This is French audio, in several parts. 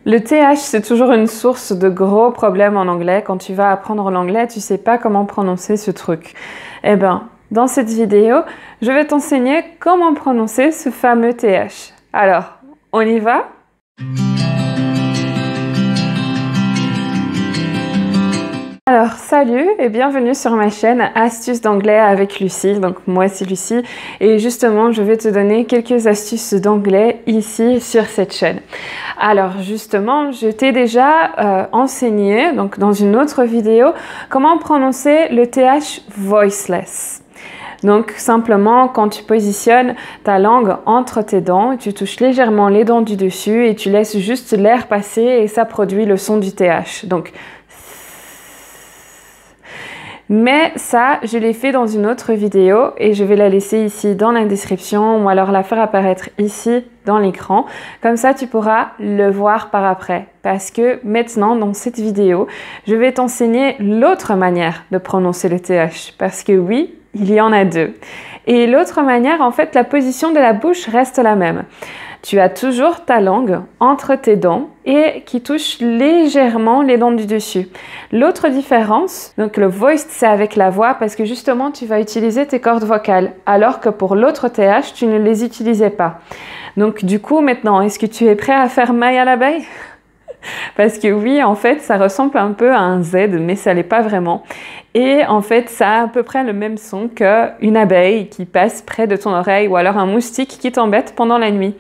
Le TH, c'est toujours une source de gros problèmes en anglais. Quand tu vas apprendre l'anglais, tu sais pas comment prononcer ce truc. Eh bien, dans cette vidéo, je vais t'enseigner comment prononcer ce fameux TH. Alors, on y va? Alors, salut et bienvenue sur ma chaîne Astuces d'anglais avec Lucie. Donc, moi, c'est Lucie et justement, je vais te donner quelques astuces d'anglais ici sur cette chaîne. Alors, justement, je t'ai déjà enseigné, donc dans une autre vidéo, comment prononcer le TH voiceless. Donc, simplement, quand tu positionnes ta langue entre tes dents, tu touches légèrement les dents du dessus et tu laisses juste l'air passer et ça produit le son du TH. Donc, mais ça, je l'ai fait dans une autre vidéo et je vais la laisser ici dans la description ou alors la faire apparaître ici dans l'écran. Comme ça, tu pourras le voir par après. Parce que maintenant, dans cette vidéo, je vais t'enseigner l'autre manière de prononcer le TH. Parce que oui, il y en a deux. Et l'autre manière, en fait, la position de la bouche reste la même. Tu as toujours ta langue entre tes dents et qui touche légèrement les dents du dessus. L'autre différence, donc le voiced, c'est avec la voix parce que justement, tu vas utiliser tes cordes vocales alors que pour l'autre TH, tu ne les utilisais pas. Donc du coup, maintenant, est-ce que tu es prêt à faire maille à l'abeille? Parce que oui, en fait, ça ressemble un peu à un Z, mais ça l'est pas vraiment. Et en fait, ça a à peu près le même son qu'une abeille qui passe près de ton oreille ou alors un moustique qui t'embête pendant la nuit.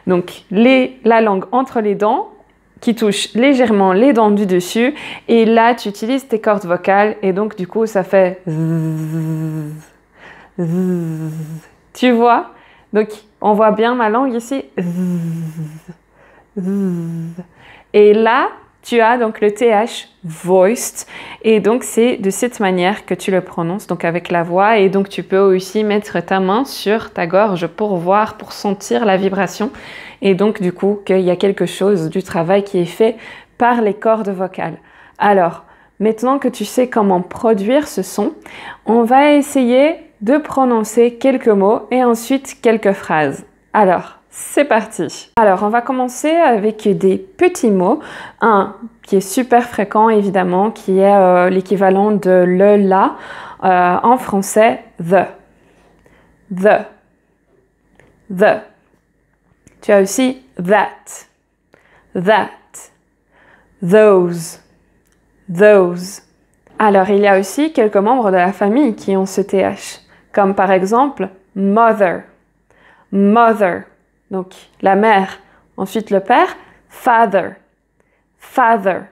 Donc, la langue entre les dents qui touche légèrement les dents du dessus et là, tu utilises tes cordes vocales et donc du coup, ça fait zzz, zzz. Tu vois? Donc, on voit bien ma langue ici. Zzz, zzz. Et là, tu as donc le TH voiced et donc c'est de cette manière que tu le prononces, donc avec la voix et donc tu peux aussi mettre ta main sur ta gorge pour voir, pour sentir la vibration et donc du coup qu'il y a quelque chose du travail qui est fait par les cordes vocales. Alors, maintenant que tu sais comment produire ce son, on va essayer de prononcer quelques mots et ensuite quelques phrases. Alors, c'est parti. Alors, on va commencer avec des petits mots. Un qui est super fréquent, évidemment, qui est l'équivalent de le, la, en français, the. The. The. Tu as aussi that. That. Those. Those. Alors, il y a aussi quelques membres de la famille qui ont ce TH, comme par exemple mother. Mother. Donc, la mère. Ensuite, le père, father. Father.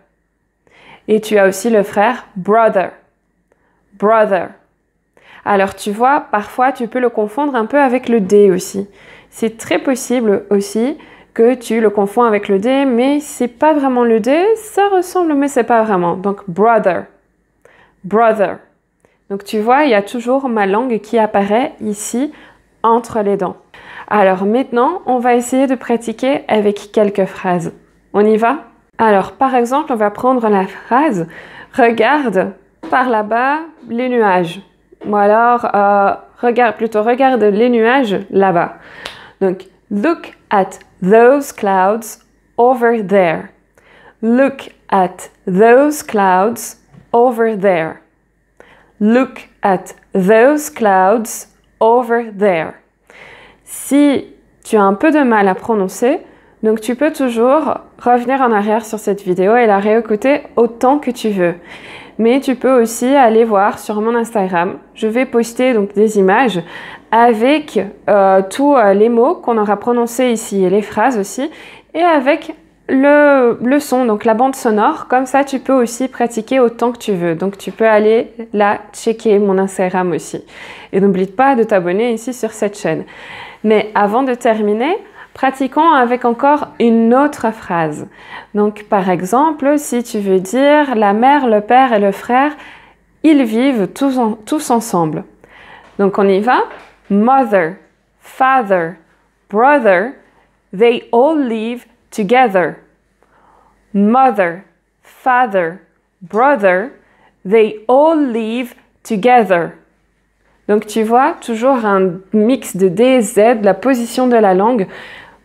Et tu as aussi le frère, brother. Brother. Alors, tu vois, parfois, tu peux le confondre un peu avec le D aussi. C'est très possible aussi que tu le confonds avec le D, mais c'est pas vraiment le D. Ça ressemble, mais c'est pas vraiment. Donc, brother. Brother. Donc, tu vois, il y a toujours ma langue qui apparaît ici entre les dents. Alors maintenant, on va essayer de pratiquer avec quelques phrases. On y va? Alors, par exemple, on va prendre la phrase « Regarde par là-bas les nuages ». Ou alors, regarde les nuages là-bas. Donc, « Look at those clouds over there ». Look at those clouds over there. Look at those clouds over there. Si tu as un peu de mal à prononcer, donc tu peux toujours revenir en arrière sur cette vidéo et la réécouter autant que tu veux. Mais tu peux aussi aller voir sur mon Instagram. Je vais poster donc des images avec tous les mots qu'on aura prononcés ici et les phrases aussi, et avec le son, donc la bande sonore. Comme ça, tu peux aussi pratiquer autant que tu veux. Donc, tu peux aller là checker mon Instagram aussi. Et n'oublie pas de t'abonner ici sur cette chaîne. Mais avant de terminer, pratiquons avec encore une autre phrase. Donc, par exemple, si tu veux dire la mère, le père et le frère, ils vivent tous ensemble. Donc, on y va. Mother, father, brother, they all live together. Mother, father, brother, they all live together. Donc tu vois, toujours un mix de D et Z, la position de la langue.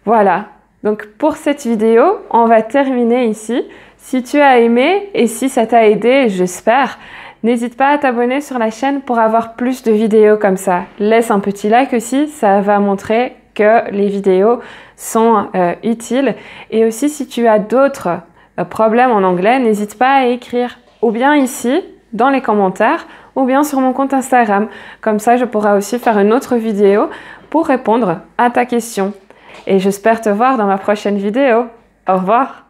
Voilà, Donc pour cette vidéo, on va terminer ici. Si tu as aimé et si ça t'a aidé, j'espère, n'hésite pas à t'abonner sur la chaîne pour avoir plus de vidéos comme ça. Laisse un petit like aussi, ça va montrer que les vidéos sont utiles. Et aussi, si tu as d'autres problèmes en anglais, n'hésite pas à écrire ou bien ici, dans les commentaires, ou bien sur mon compte Instagram. Comme ça, je pourrai aussi faire une autre vidéo pour répondre à ta question. Et j'espère te voir dans ma prochaine vidéo. Au revoir!